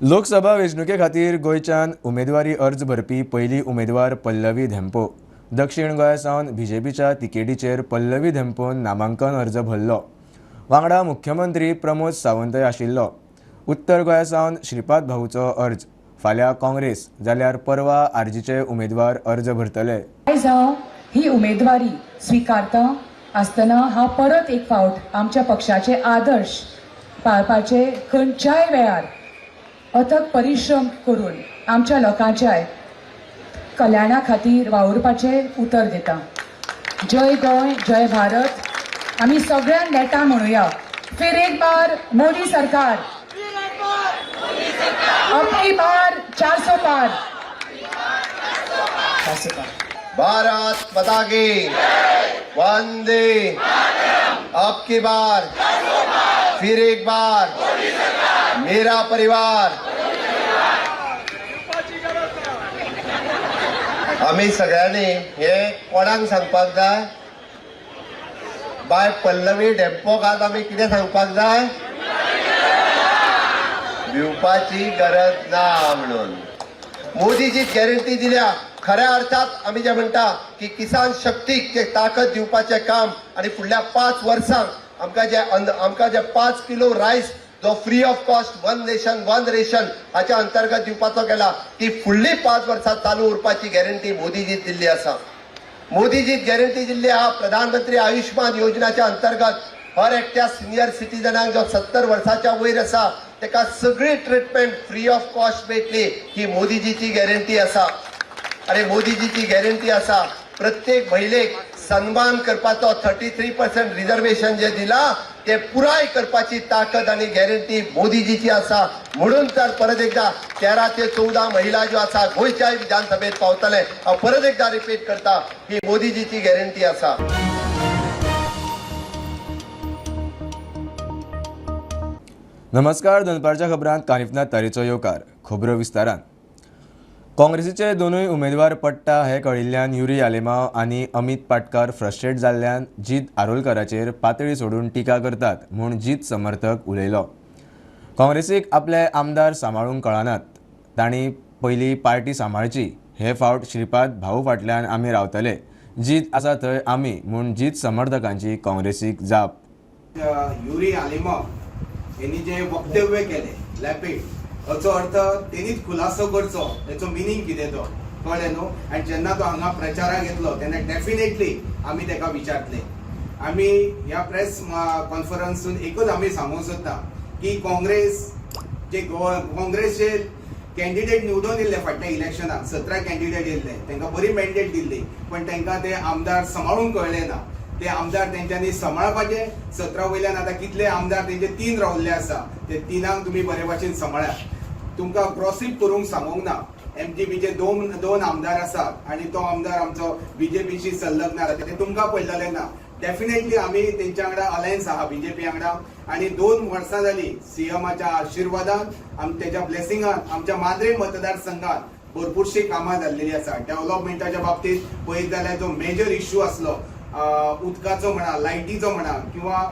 लोकसभा वेंचणुके खातीर गोंयच्यान उमेदवारी अर्ज भरपी पयली उमेदवार पल्लवी धेंपो। दक्षिण गोंया सावन बीजेपीच्या तिकेटीचेर पल्लवी धेंपोन नामांकन अर्ज भरलो। वांगडा मुख्यमंत्री प्रमोद सावंतय आशिल्लो। उत्तर गोंया सावन श्रीपाद भाऊचो अर्ज, फाल्यां काँग्रेस जाल्यार परवा आरजीचे उमेदवार अर्ज भरतले। आयज हांव ही उमेदवारी स्वीकारता आसतना हांव परत एक फावट आमच्या पक्षाचे आदर्श पाळपाचे खंयच्याय वेळार अथक परिश्रम करून आमच्या लोकांच्या कल्याणा खातीर वावुरपाचे उतर देता। जय गोंय, जय भारत। आमी सगळ्यांक नेटान म्हणुया, फिर एक बार मोदी सरकार, अब की बार 400 पार। भारत माता की वंदे, अब की बार, फिर एक बार, मेरा परिवार। आम्ही सगळ्यांनी हे कोणाक सांगपाक जाय? बाय पल्लवी धेंपोक आज आम्ही कितें सांगपाक जाय? भिवपाची गरज ना म्हणून। मोदीची गॅरंटी दिल्या। खऱ्या अर्थात आम्ही जे म्हणटा की किसान शक्तीक जे ताकद दिवपाचे काम आणि फुडल्या 5 वर्सांक आमकां जे 5 किलो रायस जो free of cost one nation one ration हाच्या अंतर्गत दिवपाचो केला, ती फुडली 5 वर्सां चालू उरपाची गॅरंटी मोदीजी दिल्ली आसा। मोदीजी गॅरंटी दिल्ली आहा प्रधानमंत्री आयुष्मान योजनाच्या अंतर्गत हर एकट्या सिनियर सिटीजनाक जो 70 वर्साच्या वयर आसा तेका सगळी ट्रीटमेंट फ्री ऑफ कॉस्ट मेळटली, ही मोदीजीची गॅरंटी आसा। आणि मोदीजीची गॅरंटी आसा प्रत्येक महिलेक सन्मान करपाचो 33% रिजर्वेशन जे दिला ते पुराय करपाची ताकद आणि गॅरंटी मोदीजीची आसा। म्हणून तर परत एकदा 13 ते 14 महिला ज्यो आसा गोंयच्या विधानसभेत पावतले। हांव परत एकदा रिपीट करता, ही मोदीजीची गॅरंटी आसा। नमस्कार, दनपारच्या खबरांत कानिफनाथ तारेचो येवकार। खबरो विस्तारान। काँग्रेसीचे दोनूय उमेदवार पडटा हे कळिल्ल्यान युरी आलेमांव आनी अमित पाटकार फ्रस्ट्रेट जाल्ल्यान जीत आरोलकराचेर पातळी सोडून टिका करतात म्हूण जीत समर्थक उलयलो। काँग्रेसीक आपले आमदार सांबाळूंक कळनात, तांणी पयली पार्टी सांबाळची। हे फावट श्रीपाद भाऊ फाटल्यान आमी रावतले, जीत आसा थंय आमी म्हूण जीत समर्थकांची काँग्रेसीक जाप। युरी आलेमांव यांनी जे वक्तव्य केले लॅपीड, हाचो अर्थ तेणीच खुलासो करचो, हेचो मिनींग कितें तो कळ्ळें न्हू। आनी जेन्ना तो हांगा प्रचाराक येतलो तेन्ना डेफिनेटली आमी ताका विचारतले। आमी ह्या प्रेस कॉन्फरन्सून एकूच आमी सांगूंक सोदता की काँग्रेसचे कॅन्डिडेट निवडून येयल्ले फाटल्या इलेक्शनाक 17 कॅन्डिडेट येयल्ले, तांकां बरी मॅन्डेट दिल्ली, पण तांकां ते आमदार सांबाळूंक कळ्ळे ना। ते आमदार तेंच्यांनी सांबाळपाचे। 17 वयल्यान आतां कितले आमदार तेंचे 3 रावल्ले आसा, ते 3 तुमी बरे भाशेन सांबाळ्यात। तुमकां क्रॉसीप करूंक सांगूंक ना। एमजीपीचे दोन आमदार आसात आनी तो आमदार आमचो बीजेपीशी संलग्न आसा, ते तुमकां पळयलेले ना। डेफिनेटली आमी तेंच्या वांगडा अलायन्स आहा बीजेपी वांगडा, आनी 2 वर्सां जाली सीएमाच्या आशिर्वादान तेच्या ब्लेसिंगान आमच्या मांद्रे मतदारसंघात भरपूरशी कामां जाल्लेली आसा। डेव्हलपमेंटाच्या बाबतींत पळयत जाल्यार जो मेजर इश्यू आसलो उदकाचो म्हणा, लायटीचो म्हणा, किंवा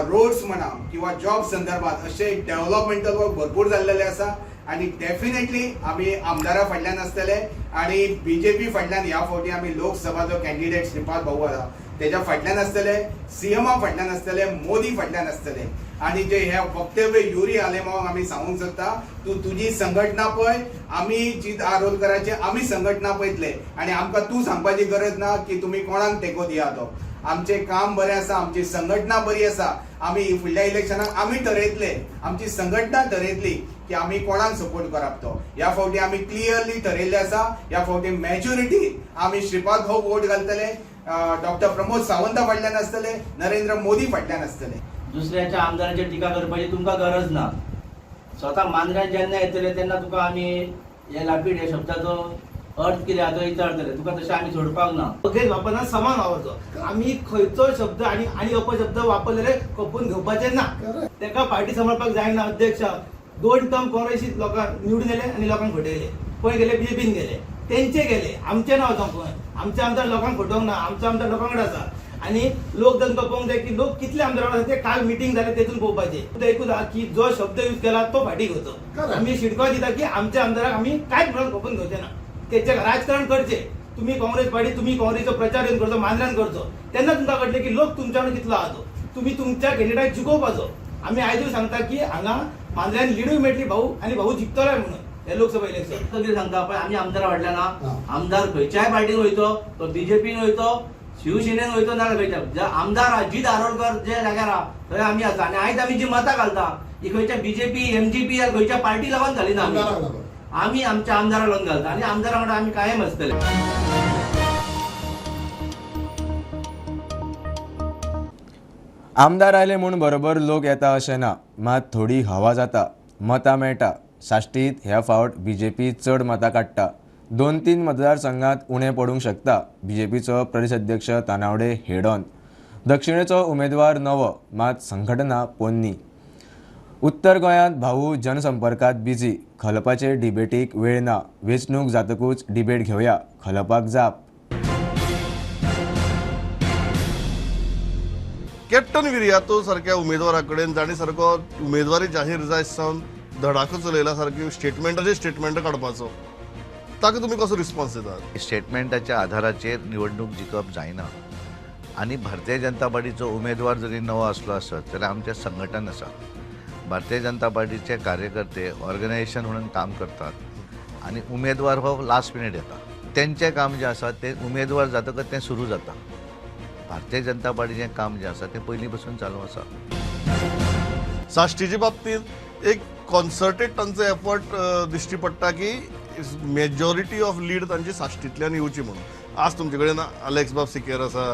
रोड्स म्हणा, किंवा जॉब संदर्भात असे डेव्हलपमेंटल वर्क भरपूर जाल्लेले आसा। आणि डेफिनेटली आमी आमदारा फाटल्यान आसतले आणि बीजेपी फाटल्यान ह्या फावटी आमी लोकसभाचो कॅन्डिडेट श्रीपाद भाऊ आसा तेच्या फाटल्यान आसतले, सीएमा फाटल्यान आसतले, मोदी फाटल्यान आसतले। आणि जे हे वक्तव्य युरी आलेमांवाक आमी सांगूंक सोदता, तू तुजी संघटना पळय, आमी जीत आरोलकराचे आमी संघटना पळयतले, आणि आमकां तू सांगपाची गरज ना की तुमी कोणाक तेंको दिया तो। आमचे काम बरें आसा, आमची संघटना बरी आसा। आमी फुडल्या इलेक्शनाक आमी ठरयतले, आमची संघटना ठरयतली की आमी कोणाक सपोर्ट करप तो। ह्या फावटी आमी क्लियरली ठरयल्ले आसा, ह्या फावटी मॅजॉरिटी आमी श्रीपाद भाऊ वोट घालतले, डॉक्टर प्रमोद सावंता फाटल्यान आसतले, नरेंद्र मोदी फाटल्यान आसतले। दुसऱ्याच्या आमदारांचेर टिका करपाची तुमकां गरज ना। स्वता मांद्र्यान जेन्ना येतले तेन्ना तुका आमी हे लापीड हे शब्दाचो अर्थ कितें आहा तो विचारतले, तुका तशें आमी सोडपाक ना। सगळे वापरना समान वापरचो। आमी खंयचो शब्द आनी अपशब्द वापरलेले खपून घेवपाचे ना। तेका पार्टी सांबाळपाक जायना। अध्यक्ष 2 टर्म काँग्रेसीत लोकांक निवडून येले आनी लोकांक फटयले, पळय गेले बीजेपीन गेले, तेंचे गेले, आमचे ना वचोंक। आमचे आमदार लोकांक फटोवंक ना, आमचो आमदार लोकां कडेन आसा। आणि लोक तांकां पळोवंक जाय की लोक कितले आमदार आसा ते काल मिटींग जाले तेतून पळोवपाचे देखून की जो शब्द यूज केला तो फाटीं घेवचो आमी शिडको दिता की आमच्या आमदाराक आमी कांयच म्हणून खपून घेवचे ना तेचे राजकारण करचे तुम्ही काँग्रेस पार्टी तुम्ही काँग्रेसचो प्रचार येवन करचो मांद्र्यान करचो तेन्ना तुमकां कळटलें की लोक तुमच्या वांगडा कितलो आहा तो तुम्ही तुमच्या कॅन्डिडेटाक जिखोवपाचो आमी आयजूय सांगता की हांगा मांद्र्यान लिडूय मेळटली भाऊ आनी भाऊ जिखतलोय म्हणून हे लोकसभा इलेक्शन कितें सांगता पळय आमी आमदार वाडल्या ना आमदार खंयच्याय पार्टीन वयतो तो बीजेपीन वयतो शिवसेनेन वयतो नाल्यार खंयच्या जे आमदार अजित आरोलकर जे जाग्यार आहा थंय आमी आसा आनी आयज आमी जी मतां घालता ही खंयच्या बीजेपी एमजीपी या खंयच्या पार्टी लागून घालिना आमी आमच्या आमदाराक लागून घालता आनी आमदारा वांगडा आमी कायम आसतले. आमदार आयले म्हूण बरोबर लोक येता अशें ना, मात थोडी हवा जाता, मतां मेळटा. साश्टीत ह्या फावट बीजेपी चड मतां काडटा. 2-3 मतदारसंघात उणें पडूंक शकता. बीजेपीचो प्रदेश अध्यक्ष तानावडे हेड ऑन. दक्षिणेचो उमेदवार नवो, मात संघटना पोन्नी. उत्तर गोंयांत भाऊ जनसंपर्कात बिजी. खलपाचे डिबेटीक वेळ ना. वेंचणूक जातकूच डिबेट घेवया, खलपाक जाप. कॅप्टन विरियातो सारख्या उमेदवारा कडेन जाणी सारको उमेदवारी जाहीर जायत सावन धडाको चलयला सारकी स्टेटमेंट काडपाचो ताका तुमी कसो रिस्पॉन्स दितात? स्टेटमेंटाच्या आधाराचेर निवडणूक जिखप जायना आनी भारतीय जनता पार्टीचो उमेदवार जरी नवो आसलो आसत जाल्यार आमचें संघटन आसा. भारतीय जनता पार्टीचे कार्यकर्ते ऑर्गनायझेशन म्हणून काम करतात आनी उमेदवार हो लास्ट मिनीट येता. तेंचें काम जें आसा तें उमेदवार जातकच तें सुरू जाता. भारतीय जनता पार्टीचें काम जें आसा तें पयलीं पासून चालू आसा. साश्टीच्या बाबतींत एक कॉन्सर्टेड तांचो एफर्ट दिश्टी पडटा की मेजॉरिटी ऑफ लीड तांची साश्टींतल्यान येवची म्हणून. आज तुमचे कडेन अलेक्स बाब सिकेर आसा,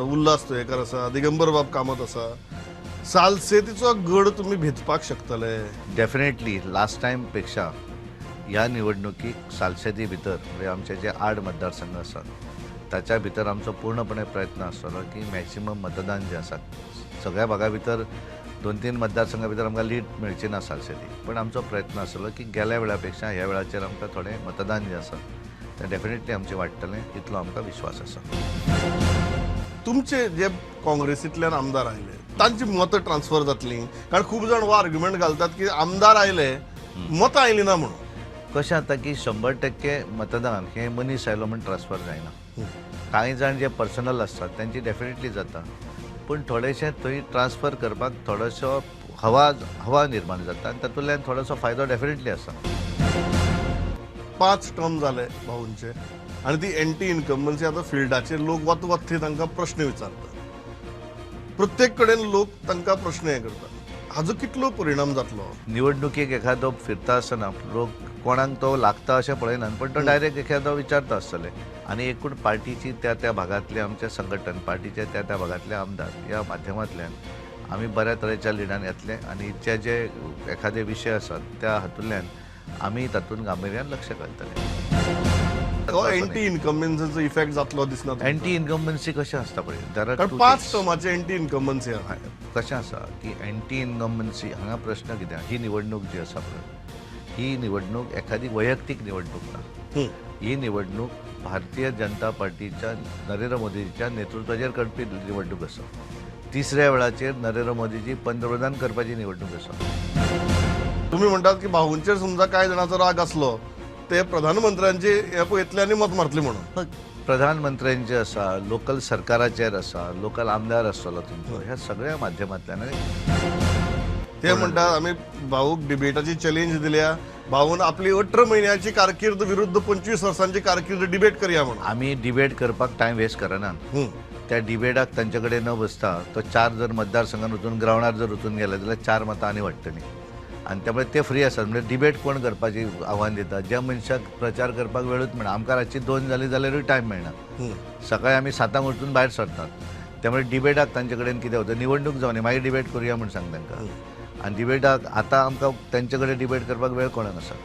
उल्हास तुयेकर आसा, दिगंबर बाब कामत आसा. सालसेतीचो गड तुमी भेटपाक शकतले? डेफिनेटली लास्ट टायम पेक्षा ह्या निवडणुकीक सालसेती भितर म्हणजे आमचे जे 8 मतदारसंघ आसात ताच्या भितर आमचो पूर्णपणे प्रयत्न आसतलो की मॅक्सिमम मतदान जें आसा सगळ्या भागा भितर 2-3 मतदारसंघा भितर आमकां लीड मेळची ना सालसेती, पण आमचो प्रयत्न आसतलो की गेल्या वेळा पेक्षा ह्या वेळाचेर आमकां थोडें मतदान जें आसा तें डेफिनेटली आमचें वाडटलें इतलो आमकां विश्वास आसा. तुमचे जे काँग्रेसींतल्यान आमदार आयले तांची मतां ट्रान्सफर जातलीं? कारण खूब जाण हो आर्ग्युमेंट घालतात की आमदार आयले मतां आयलीं ना म्हणून. कशें जाता की 100% मतदान हें मनीस आयलो म्हूण ट्रान्सफर जायना. कांय जाण जे पर्सनल आसतात तेंची डेफिनेटली जाता, पूण थोडेशें थंय ट्रान्सफर करपाक थोडोसो हवा निर्माण जाता आनी तातूंतल्यान थोडोसो फायदो डेफिनेटली आसा. 5 टर्म जाले भाऊंचे आनी ती एंटी इन्कम्बन्सी आतां फिल्डाचेर लोक वत थंय तांकां प्रश्न विचारतात. प्रत्येक कडेन लोक तांकां प्रश्न हे करतात. हाजो कितलो परिणाम जातलो? निवडणुकीक एखादो फिरता आसतना लोक कोणाक तो लागता अशें पळयनात, पण तो डायरेक्ट एखादो विचारता आसतले आनी एकूण पार्टीची त्या भागांतले आमचें संघटन, पार्टीचे त्या भागांतले आमदार ह्या माध्यमांतल्यान आमी बऱ्या तरेच्या लिडान येतले आनी जे एखादे विशय आसात त्या हातूंतल्यान आमी तातूंत गांभिर्यान लक्ष घालतले. एंटी इन्कम्बन्सीचो इफेक्ट जातलो दिसना? एंटी इन्कम्बन्सी कशें आसता पळय, 5 टर्माचे एंटी इन्कम्बन्सी आहा. कशें आसा की एंटी इन्कम्बन्सी हांगा प्रश्न कितें, ही निवडणूक जी आसा पळय ही निवडणूक एखादी वैयक्तीक निवडणूक ना. ही निवडणूक भारतीय जनता पार्टीच्या नरेंद्र मोदीच्या नेतृत्वाचेर करपी निवडणूक आसा. 3ऱ्या वेळाचेर नरेंद्र मोदीची पंतप्रधान करपाची निवडणूक आसा. तुम्ही म्हणटात की भाऊंचेर समजा कांय जाणांचो राग आसलो ते प्रधानमंत्र्यांचे हे पळयतले मत मारतले म्हणून. प्रधानमंत्र्यांचे आसा, लोकल सरकाराचेर आसा, लोकल आमदार आसतलो तुमचो, ह्या सगळ्या माध्यमांतल्यान ते म्हणटात आमी भाऊक डिबेटाची चॅलेंज दिल्या, भाऊन आपली 18 महिन्याची कारकीर्द विरुद्ध 25 वर्सांची कारकीर्द डिबेट करया म्हणून. आमी डिबेट करपाक टायम वेस्ट करनात. त्या डिबेटाक तांचे कडेन न बसता तो 4 जर मतदारसंघान वचून ग्रावंडार जर वचून गेले जाल्यार 4 मतां आनी वाडटलीं आनी त्यामुळे ते फ्री आसात. म्हणजे डिबेट कोण करपाची आव्हान दिता, ज्या मनशाक प्रचार करपाक वेळूच मेळना. आमकां रातची 2 जाली जाल्यारूय टायम मेळना. सकाळी आमी 7 वचून भायर सरतात. त्यामुळे डिबेटाक तांचे कडेन कितें होता, निवडणूक जावन मागीर डिबेट करुया म्हूण सांग तांकां. आनी डिबेटाक आतां आमकां तेंचे कडेन डिबेट करपाक वेळ कोणाक आसा.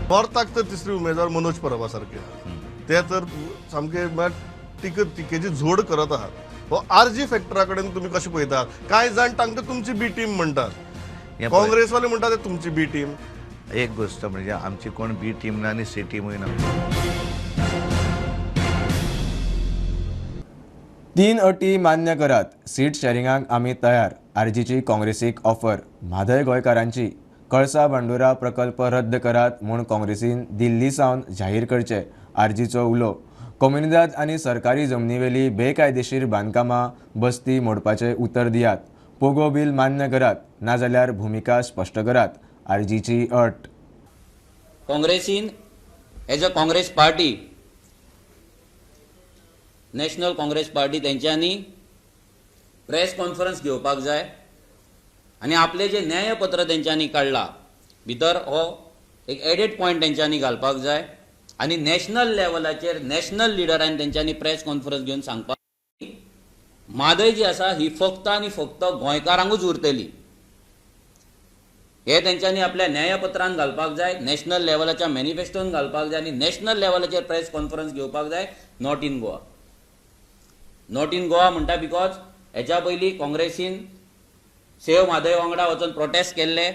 नॉर्थाक तर 3री उमेदवार मनोज परबा सारके आहा. ते तर सामके टिकेची झोड करत आहात. हो आरजी फॅक्टरा कडेन तुमी कशें पळयतात? कांय जाण तांकां तुमची बी टीम म्हणटात, काँग्रेसवाले म्हणटात ते तुमची बी टीम. एक गोष्ट म्हणजे आमची कोण बी टीम ना आनी सी टीमूय ना. तीन अटी मान्य करात सीट शेअरिंगाक आम्ही तयार आरजीची काँग्रेसीक ऑफर म्हादय गोंयकारांची कळसा बांडोरा प्रकल्प रद्द करात म्हूण काँग्रेसीन दिल्ली सावन जाहीर करचे आरजीचो उलो कम्युनिदाद आनी सरकारी जमनीवेली बेकायदेशीर बांदकामां बस्ती मोडपाचे उतर दियात पोगो बील मान्य करात नाजाल्यार भुमिका स्पश्ट करात आरजीची अट काँग्रेसीन as a Congress party national Congress party तेंच्यांनी प्रेस कॉन्फरन्स घेवपाक जाय आनी आपले जे न्यायपत्र तेंच्यांनी काडला भितर हो एक एडेड पॉयंट तेंच्यांनी घालपाक जाय आनी नॅशनल लेवलाचेर नॅशनल लिडरांनी तेंच्यांनी प्रेस कॉन्फरन्स घेवन सांगपाक म्हादय जी आसा ही फक्त आनी फक्त गोंयकारांकूच उरतली हे तेंच्यांनी आपल्या न्यायपत्रांत घालपाक जाय नॅशनल लेवलाच्या मॅनिफेस्टोन घालपाक जाय आनी नॅशनल लेवलाचेर प्रेस कॉन्फरन्स घेवपाक जाय not in Goa not in Goa म्हणटा बिकॉज हेच्या पयलीं काँग्रेसीन सेव म्हादय वांगडा वचून प्रोटेस्ट केल्ले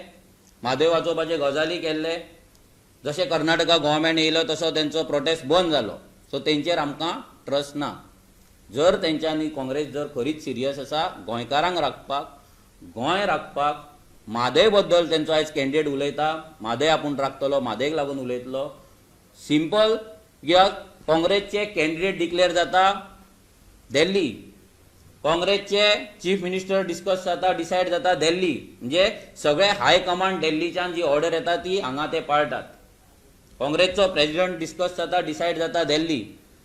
म्हादय वाचोवपाचे गजाली केल्ले जशें कर्नाटका गव्हर्मेंट येयलो तसो तेंचो प्रोटेस्ट बंद जालो सो तेंचेर आमकां ट्रस्ट ना जर तेंच्यांनी काँग्रेस जर खरीच सिरियस आसा गोंयकारांक राखपाक गोंय राखपाक म्हादय बद्दल तेंचो आयज कॅन्डिडेट उलयता म्हादय आपूण राखतलो म्हादयक लागून उलयतलो सिंपल कित्याक काँग्रेसचे कॅन्डिडेट डिक्लेअर जाता दिल्ली काँग्रेसचे चीफ मिनिस्टर डिस्कस जाता डिसायड जाता दिल्ली म्हणजे सगळे हाय कमांड दिल्लीच्यान जी ऑर्डर येता ती हांगा ते पाळटात काँग्रेसचो प्रेसिडेंट डिस्कस जाता डिसायड जाता दिल्ली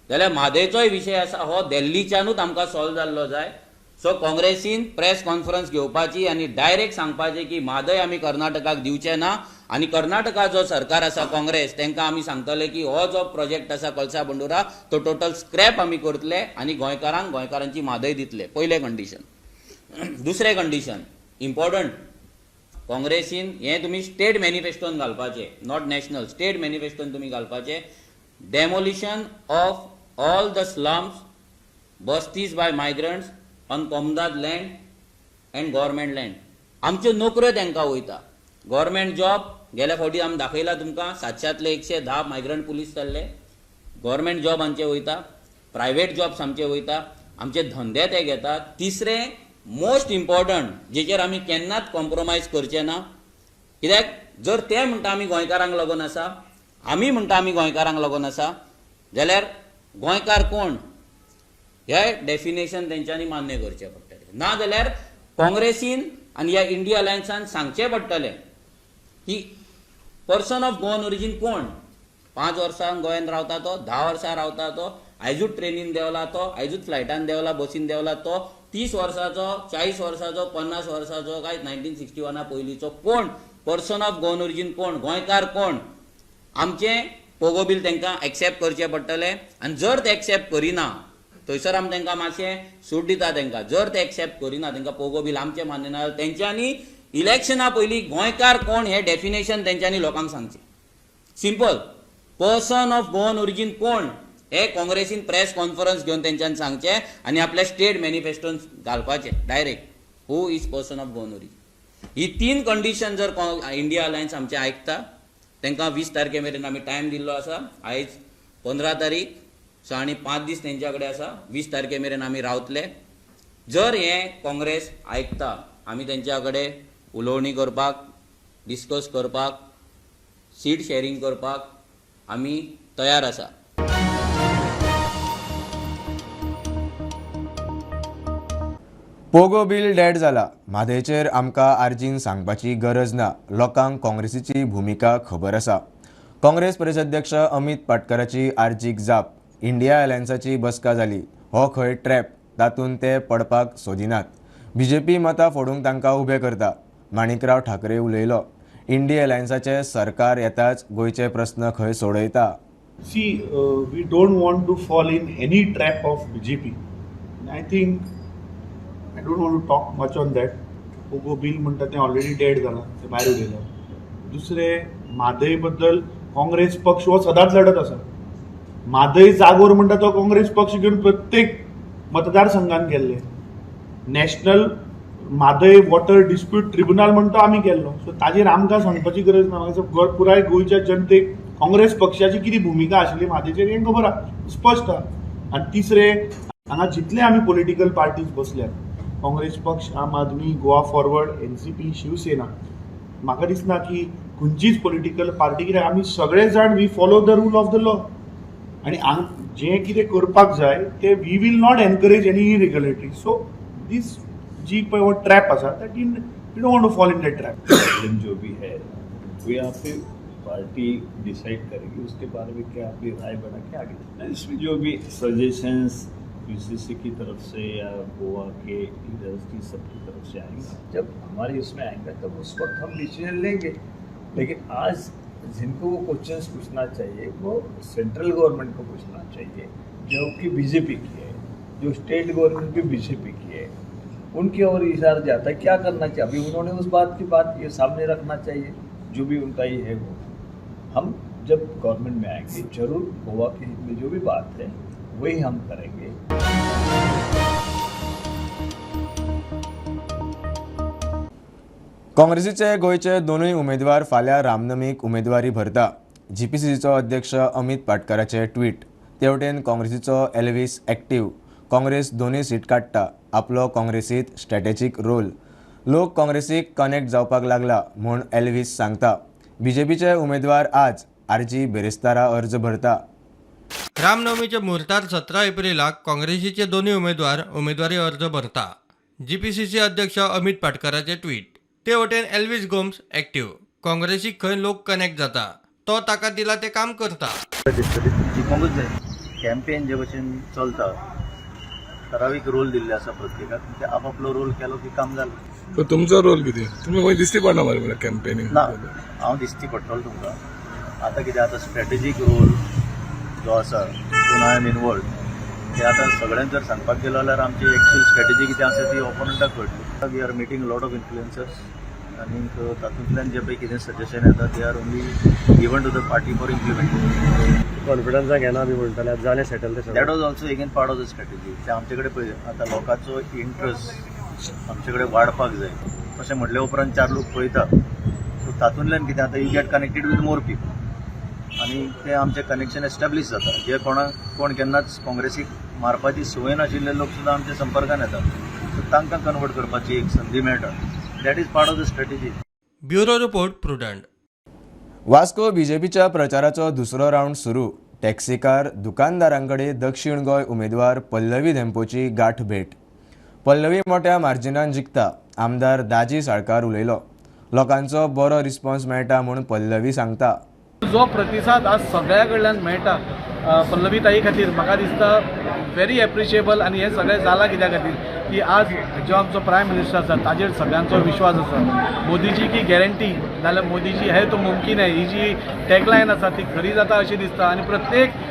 जाल्यार म्हादयचोय विशय आसा हो दिल्लीच्यानूच आमकां सॉल्व जाल्लो जाय सो काँग्रेसीन प्रेस कॉन्फरन्स घेवपाची आनी डायरेक्ट सांगपाचें की म्हादय आमी कर्नाटकाक दिवचे ना आनी कर्नाटका जो सरकार आसा काँग्रेस तांकां आमी सांगतले की हो जो प्रोजेक्ट आसा कळसा बंडोरा तो टोटल स्क्रॅप आमी करतले आनी गोंयकारांची म्हादय दितले पयलें कंडिशन दुसरें कंडिशन इम्पॉर्टंट काँग्रेसीन हें तुमी स्टेट मॅनिफेस्टोन घालपाचें नॉट नॅशनल स्टेट मॅनिफेस्टोन तुमी घालपाचें demolition of all the slums बस्तीज बाय मायग्रंट्स ऑन कॉमदाद लँड अँड गव्हर्मेंट लँड आमच्यो नोकऱ्यो तांकां वयता गव्हर्मेंट जॉब गेल्या फावटी आमी दाखयला तुमकां 700तले 110 मायग्रंट पुलीस जाल्ले गव्हर्मेंट जॉब आमचे वयता प्रायवेट जॉब्स आमचे वयता आमचे धंदे ते घेतात तिसरें मोस्ट इम्पॉर्टंट जेचेर आमी केन्नाच कॉम्प्रोमायज करचे ना कित्याक जर ते म्हणटा आमी गोंयकारांक लागून आसा आमी म्हणटा आमी गोंयकारांक लागून आसा जाल्यार गोंयकार कोण हे डेफिनेशन तेंच्यांनी मान्य करचें पडटलें ना जाल्यार काँग्रेसीन आनी ह्या इंडिया अलायन्सान सांगचें पडटलें की पर्सन ऑफ गोवन ओरिजीन कोण 5 वर्सां गोंयांत रावता तो 10 वर्सां रावता तो आयजूच ट्रेनीन देंवला तो आयजूच फ्लायटान देंवला बसीन देंवला तो 30 वर्साचो 40 वर्साचो 50 वर्साचो काय 1961 पयलींचो कोण पर्सन ऑफ गोवन ओरिजीन कोण गोंयकार कोण आमचें पोगो बील तांकां एक्सेप्ट करचें पडटलें आनी जर ते एक्सेप्ट करिना थंयसर आमी तांकां मातशें सूट दिता तांकां जर ते एक्सेप्ट करिना तांकां पोगो बील आमचें मान्य ना तेंच्यांनी इलेक्शना पयलीं गोंयकार कोण हें डेफिनेशन तेंच्यांनी लोकांक सांगचें simple person of Goan origin कोण हे काँग्रेसीन प्रेस कॉन्फरन्स घेवन तेंच्यांनी सांगचें आनी आपल्या स्टेट मॅनिफेस्टोन घालपाचें direct who is person of Goan origin he 3 condition जर इंडिया अलायन्स आमचें आयकता तांकां 20 तारखे मेरेन आमी टायम दिल्लो आसा आयज 15 तारीख सो आनी 5 दीस तेंच्या कडेन आसा 20 तारखे मेरेन आमी रावतले जर हें काँग्रेस आयकता आमी तेंच्या कडेन उलोवणी करपाक डिस्कस करपाक सीट शेअरिंग करपाक आमी तयार आसा पोगो बील डेड जाला म्हादयचेर आमकां आर्जीन सांगपाची गरज ना लोकांक काँग्रेसीची भुमिका खबर आसा काँग्रेस प्रदेशाध्यक्ष अमित पाटकराची आर्जीक जाप इंडिया अलायन्साची बसका जाली हो खंय ट्रॅप तातूंत ते पडपाक सोदिनात बीजेपी मतां फोडूंक तांकां उबें करता माणिकराव ठाकरे उलयलो इंडिया अलायन्साचे सरकार येताच गोंयचे प्रस्न खंय सोडयता See, we don't want to fall in any trap of BJP. I think I don't want to talk much on that. Pogo bill म्हणटा तें ऑलरेडी डेड जालां तें भायर उडयलां दुसरें म्हादय बद्दल काँग्रेस पक्ष हो सदांच लढत आसा म्हादय जागोर म्हणटा तो काँग्रेस पक्ष घेवन प्रत्येक मतदारसंघान गेल्ले national Mhadei water dispute tribunal म्हणटा आमी केल्लो सो ताजेर आमकां सांगपाची गरज ना पुराय गोंयच्या जनतेक काँग्रेस पक्षाची कितें भुमिका आशिल्ली म्हादयचेर हें खबर आहा स्पश्ट आहा आनी तिसरें हांगा जितले आमी पॉलिटिकल पार्टीज बसल्यात, काँग्रेस पक्ष, आम आदमी, गोवा फॉरवर्ड, एनसीपी, शिवसेना, म्हाका दिसना की खंयचीच पॉलिटिकल पार्टी, कित्याक आमी सगळे जाण we follow the rule of the law, आनी जें कितें करपाक जाय ते we will not encourage any irregularity. So this जी पळय हो ट्रॅप आसा that in we don't want to fall in that trap. Problem जो भी है वो यहाँ पे पार्टी डिसाइड करेगी, उसके बारे में क्या अपनी राय बना के आगे. इसमें जो भी सजेशंस पीसीसी की तरफ से या गोवा के लीडर्स की सबकी तरफ से आएंगे, जब हमारी उसमें आएंगे तब उस वक्त हम डिसीजन लेंगे. लेकिन आज जिनको वो क्वेश्चंस पूछना चाहिए वो सेंट्रल गवर्नमेंट को पूछना चाहिए, जो कि बीजेपी की है, जो स्टेट गवर्नमेंट भी बीजेपी की है, उनकी ओर इशारा जाता है क्या करना चाहिए. अभी उन्होंने उस बात की बात ये सामने रखना चाहिए, जो भी उनका ये है वो. हम जब गवर्नमेंट में आएंगे जरूर गोवा के हित में जो भी बात है वही हम करेंगे. काँग्रेसीचे गोंयचे दोनूय उमेदवार फाल्यां रामनमीक उमेदवारी भरता. जीपीसीसीचो अध्यक्ष अमित पाटकराचे ट्वीट. तेवटेन काँग्रेसीचो एल्वीस एक्टीव. काँग्रेस दोनूय सीट काडटा. आपलो काँग्रेसीत स्ट्रॅटेजीक रोल. लोक काँग्रेसीक कनेक्ट जावपाक लागला म्हूण एल्वीस सांगता. बीजेपीचे उमेदवार आज आरजी बेरेस्तारा अर्ज भरता. रामनवमीच्या मुहूर्तार 17 एप्रिलाक काँग्रेसीचे दोन्ही उमेदवार उमेदवारी अर्ज भरता. जीपीसीसी अध्यक्ष अमित पाटकराचे ट्वीट. ते वटेन एल्वीस गोम्स एक्टीव. काँग्रेसीक खंय लोक कनेक्ट जाता तो ताका दिला ते काम करता. जिखोंकूच जाय. कॅम्पेन जे भशेन चलता ठरावीक रोल दिल्ले आसा प्रत्येकाक, ते आपापलो रोल केलो की काम जालें. तुमचो रोल कितें? तुमी खंय दिसती पडना मरे कॅम्पेनींग? ना, हांव दिसती पडटलो तुमकां. आतां कितें आतां स्ट्रॅटेजीक रोल जो आसा तितून आय एम इनवॉल्ड, ते आतां सगळ्यांक जर सांगपाक गेलो जाल्यार आमची एक्चुअल स्ट्रॅटेजी कितें आसा ती ओपोनंटाक कळटली. We are meeting lot of influencers आनी तातूंतल्यान जे पळय कितें सजेशन येता ते are only given to the party for implementation. कॉन्फिडन्साक येना बी म्हणटाले जालें सेटल ते that was also again part of the strategy. ते आमचे कडेन पळय आतां लोकांचो इंट्रस्ट आमचे कडेन वाडपाक जाय अशें म्हटल्या उपरांत 4 लोक पळयता. सो तातूंतल्यान कितें आतां you get connected with more people आनी ते आमचें कनेक्शन एस्टॅब्लीश जाता. जे कोण केन्नाच काँग्रेसीक मारपाची संवय नाशिल्ले लोक सुद्दां आमच्या संपर्कान येतात. सो तांकां कन्वर्ट करपाची एक संदी मेळटा. That is part of the strategy. Bureau report Prudent. Vasco बीजेपीच्या प्रचाराचो दुसरो रावंड सुरू. टॅक्सीकार दुकानदारांकडे दक्षिण गोंय उमेदवार पल्लवी धेंपोची गाठ भेट. पल्लवी मोठ्या मार्जिनान जिखता. आमदार दाजी साळकार उलयलो. लोकांचो बरो रिस्पॉन्स मेळटा म्हूण पल्लवी सांगता. जो प्रतिसाद आज सगळ्या कडल्यान मेळटा पल्लवी ताई खातीर म्हाका दिसता व्हेरी एप्रिशिएबल. आनी हें सगळें जालां कित्या खातीर की आज जो आमचो प्रायम मिनिस्टर आसा ताजेर सगळ्यांचो विश्वास आसा. मोदीची की गॅरंटी जाल्यार मोदीची है तो मुमकीन है ही जी टॅगलायन आसा ती खरी जाता अशी दिसता. आनी प्रत्येक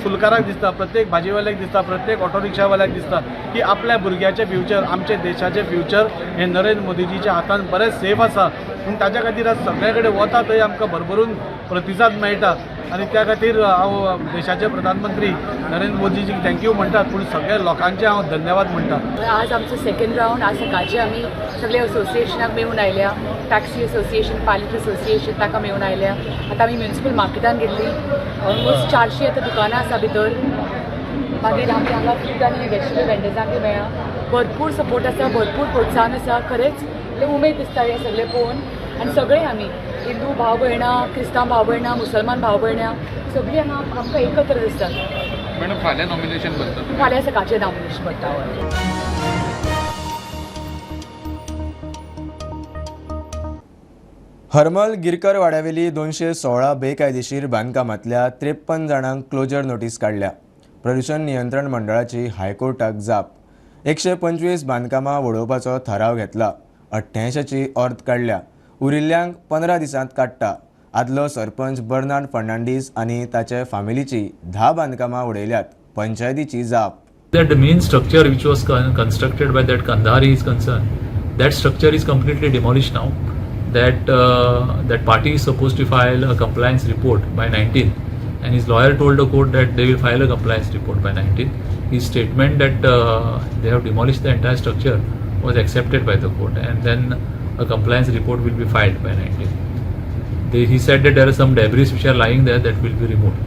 फुलकाराक दिसता, प्रत्येक भाजीवाल्याक दिसता, प्रत्येक ऑटो रिक्षावाल्याक दिसता की आपल्या भुरग्याचें फ्युचर, आमच्या देशाचें फ्युचर हें नरेंद्र मोदीजीच्या हातान बरें सेफ आसा. पूण ताच्या खातीर आज सगळे कडेन वता थंय आमकां भरभरून प्रतिसाद मेळटा. आनी त्या खातीर हांव देशाचे प्रधानमंत्री नरेंद्र मोदीजीक थँक्यू म्हणटात, पूण सगळ्या लोकांचे हांव धन्यवाद म्हणटा. आज आमचं सेकंड राऊंड. आज सकाळचे आम्ही सगळे असोसिएशनाक मेळून आयल्या. टॅक्सी असोसिएशन, पायलट असोसिएशन ताका मेळून आयल्या. आतां आमी म्युनिसिपल मार्केटान गेल्ली. ऑलमोस्ट 400 आतां दुकानां आसा भितर. मागीर आमी हांगा फ्रूट आनी वेजिटेबल वेंडर्सांक मेळ्ळा. भरपूर सपोर्ट आसा, भरपूर प्रोत्साहन आसा. खरेंच ते उमेद दिसता हे सगळे पळोवन. आनी सगळे आमी हिंदू भाव भयणां, क्रिस्तांव भाव भयणां, मुसलमान भाव भयणां सगळीं हांगा आमकां एकत्र दिसतात. मॅडम फाल्यां नॉमिनेशन भरता. फाल्यां सकाळचें नॉमिनेशन पडटा. हरमल गिरकर वाड्यावेली 216 बेकायदेशीर बांदकामांतल्या 53 जाणांक क्लोजर नोटीस काडल्या. प्रदूषण नियंत्रण मंडळाची हायकोर्टाक जाप. 125 बांदकामां वडोवपाचो थाराव घेतला. 88ची अर्द काडल्या. उरिल्ल्यांक 15 दिसांत काडटा. आदलो सरपंच बर्नार्ड फर्नांडीस आनी ताचे फामिलीची 10 बांदकामां उडयल्यात. पंचायतीची जाप. That the main structure which was constructed by that Kandahari is concerned, that structure is completely demolished now. That party is supposed to file a compliance report by 19th, and his lawyer told the court that they will file a compliance report by 19th. His statement that they have demolished the entire structure was accepted by the court, and then a compliance report will be filed by 19th. He said that there are some debris which are lying there that will be removed.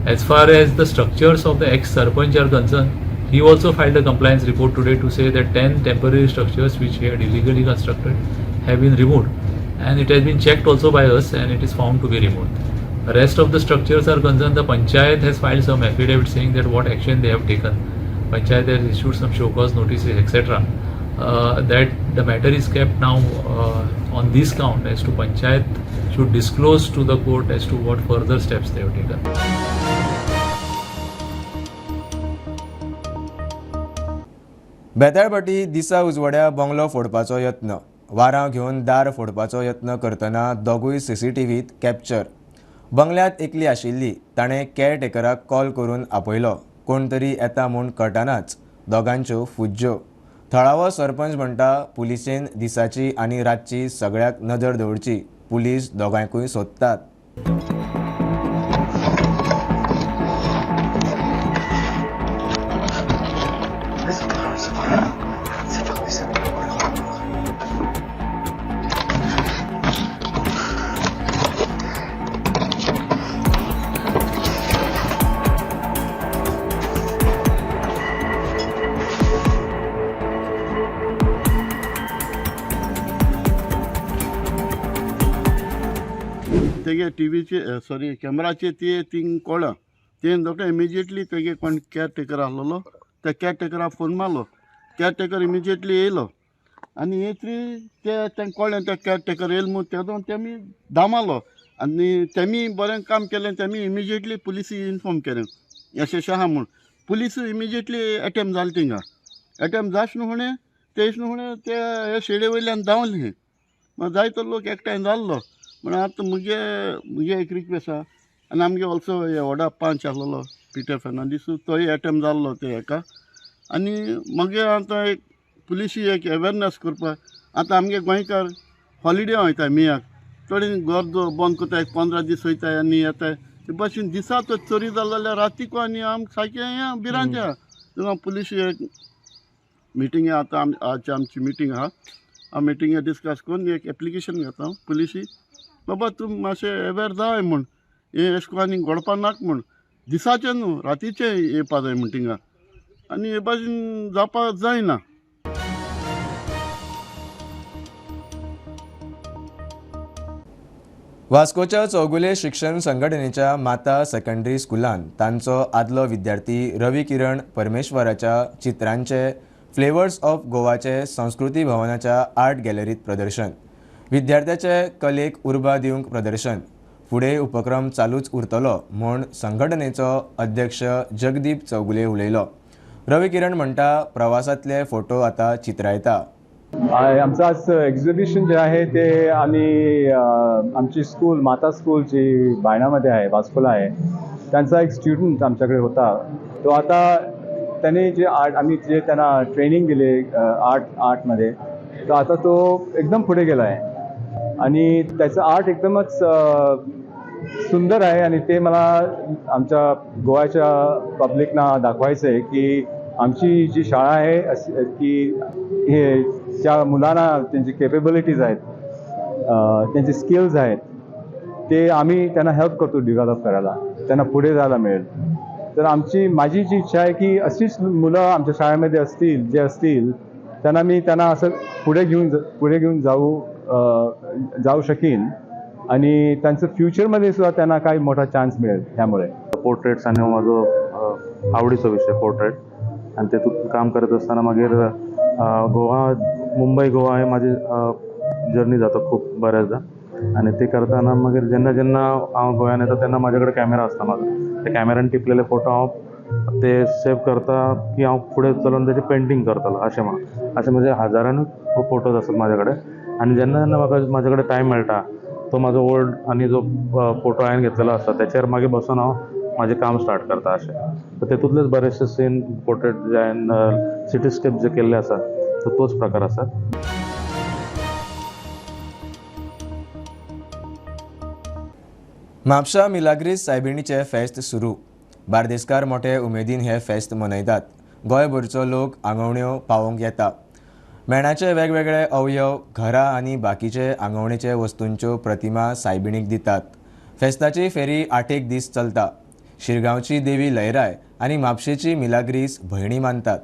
As far as the structures of the ex-sarpanch are concerned, He also filed a compliance report today to say that 10 temporary structures which he had illegally constructed have been removed, and it has been checked also by us and it is found to be removed. The rest of the structures are concerned. The Panchayat has filed some affidavit saying that what action they have taken. Panchayat has issued some show cause notices, etc. That the matter is kept now on this count as to Panchayat should disclose to the court as to what further steps they have taken. बेताळपट्टी दिसा उजवड्या bungalow फोडपाचो यत्न, वारां घेवन दार फोडपाचो यत्न करतना दोगूय CCTVत capture. बंगल्यांत एकली आशिल्ली ताणें कॅरटेकराक कॉल करून आपयलो. कोण तरी येता म्हूण कळटनाच दोगांच्यो फुज्ज्यो. थळावो सरपंच म्हणटा पुलिसेन दिसाची आनी रातची सगळ्याक नदर दवरची. पुलीस दोगांयकूय सोदतात. तेगे टीवीचे सॉरी कॅमेराचे ते थिंग कळ्ळां तें दोका इमिजिएटली तेगे कोण कॅरटेकर आसलेलो त्या कॅरटेकराक फोन मारलो. कॅरटेकर इमिजिएटली येयलो आनी येतरी तें कळ्ळें त्या कॅरटेकर येयलो म्हूण तेदोन तेमी धांवलो आनी तेमी बरें काम केलें. तेमी इमिजिएटली पुलिसी इन्फॉर्म केलें अशें अशें आहा म्हूण. पुलीस इमिजिएटली अटॅम्प जालें थिंगा. अटॅम्प जाश न्हू फुडें तेश न्हू फुडें ते हे शेडे वयल्यान धांवले. मागीर जायतो लोक एकठांय जाल्लो. म्हण आतां मुगे एक रिक्वेस्ट आहा आनी आमगे ऑल्सो हे व्हडा पंच आसलेलो पिटर फेर्नांडीस तोय अटॅम्प जाल्लो ते हेका. आनी मागीर आतां एक पुलिसी एक अवेरनेस करपाक आतां आमगे गोंयकार हॉलिडे वयताय मेयाक. थोडे घर बंद कोताय 15 दीस वयताय आनी येताय. ते भाशेन दिसा तो चोरी जालो जाल्यार रातीको आनी आमकां सारकें हें भिरांत आहा. थिंगा पुलिसी एक मिटींग आतां आजची आमची मिटींग आहा. हांव मिटींगे डिस्कस करून एक एप्लिकेशन घेता पुलिसी बाबा तूं मातशें अवेर जाय म्हूण. हे अशें करून आनी घडपा नाका म्हूण. दिसाचें न्हू रातीचें येवपा जाय म्हूण थिंगा. आनी हे भाशेन जावपाक जायना. वास्कोच्या चौगुले शिक्षण संघटनेच्या माता सेकंडरी स्कुलान तांचो आदलो विद्यार्थी रवी किरण परमेश्वराच्या चित्रांचे फ्लेवर्स ऑफ गोवाचे संस्कृती भवनाच्या आर्ट गॅलरीत प्रदर्शन. विद्यार्थ्याचे कलेक उर्बा दिवंक प्रदर्शन. फुडें उपक्रम चालूच उरतलो म्हूण संघटनेचो अध्यक्ष जगदीप चौगुले उलयलो. रवी किरण म्हणटा प्रवासातले फोटो आतां चित्रायता. आमचं आज एक्झिबिशन जे आहे ते आम्ही आमची स्कूल माता स्कूल जी बायणामध्ये आहे वास्कोला आहे त्यांचा एक स्टुडंट आमच्याकडे होता. तो आता त्याने जे आर्ट आम्ही जे त्यांना ट्रेनिंग दिले आर्टमध्ये तर आता तो एकदम पुढे गेला आहे आणि त्याचं आर्ट एकदमच सुंदर आहे आणि ते मला आमच्या गोव्याच्या पब्लिकना दाखवायचं आहे की आमची जी शाळा आहे की हे त्या मुलांना त्यांची केपेबिलिटीज आहेत त्यांचे स्किल्स आहेत ते आम्ही त्यांना हेल्प करतो डेव्हलप करायला त्यांना पुढे जायला मिळेल. तर माझी जी इच्छा आहे की अशीच मुलं आमच्या शाळेमध्ये असतील त्यांना मी असं पुढे घेऊन जाऊ शकेन आणि त्यांचं फ्युचरमध्ये सुद्धा त्यांना काही मोठा चान्स मिळेल. त्यामुळे पोर्ट्रेट्स आणि माझो आवडीचो विषय पोर्ट्रेट आणि तेतून काम करत असताना मागीर मुंबई गोवा हे माझी जर्नी जाता खूप बऱ्याचदा आणि ते करताना मागीर जेन्ना हांव गोंयांत येता तेन्ना म्हाजे कॅमेरा आसता म्हाजो. त्या कॅमेरान टिपलेले फोटो हांव ते सेव करता की हांव फुडें चलून तेचे पेंटींग करतलो अशें म्हजे हजारांनी फोटोज आसात म्हाजे कडेन. आनी जेन्ना म्हाजे कडेन टायम मेळटा तो म्हाजो ओल्ड आनी जो फोटो हांवें घेतलेलो आसता त्याचेर मागीर बसून हांव म्हाजें काम स्टार्ट करता अशें. तर तेतूंतलेच बरेचशे सीन पोर्ट्रेट जे हांवें सिटीस्केप जे केल्ले आसा तर तोच प्रकार आसा. म्हापशा मिलाग्रीस सायबिणीचे फेस्त सुरू. बार्देसकार मोठे उमेदीन हे फेस्त मनयतात. गोंयभरचो लोक आंगवण्यो पावोवंक येता. मेणाचे वेगवेगळे अवयव घरां आनी बाकीचे आंगवणेचे वस्तूंच्यो प्रतिमा सायबिणीक दितात. फेस्ताची फेरी 8 दीस चलता. शिरगांवची देवी लयराय आणि म्हापशेची मिलाग्रीस भयणी मानतात.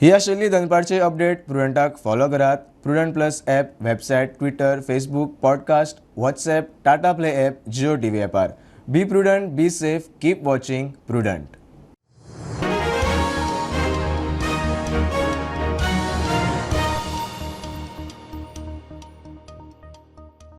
ही आशिल्ली दनपारची अपडेट. प्रुडंटाक फॉलो करात. Prudent plus app, website, Twitter, Facebook, podcast, WhatsApp, Tata play app, Jio TV ॲपार. Be Prudent, be safe, keep watching prudent.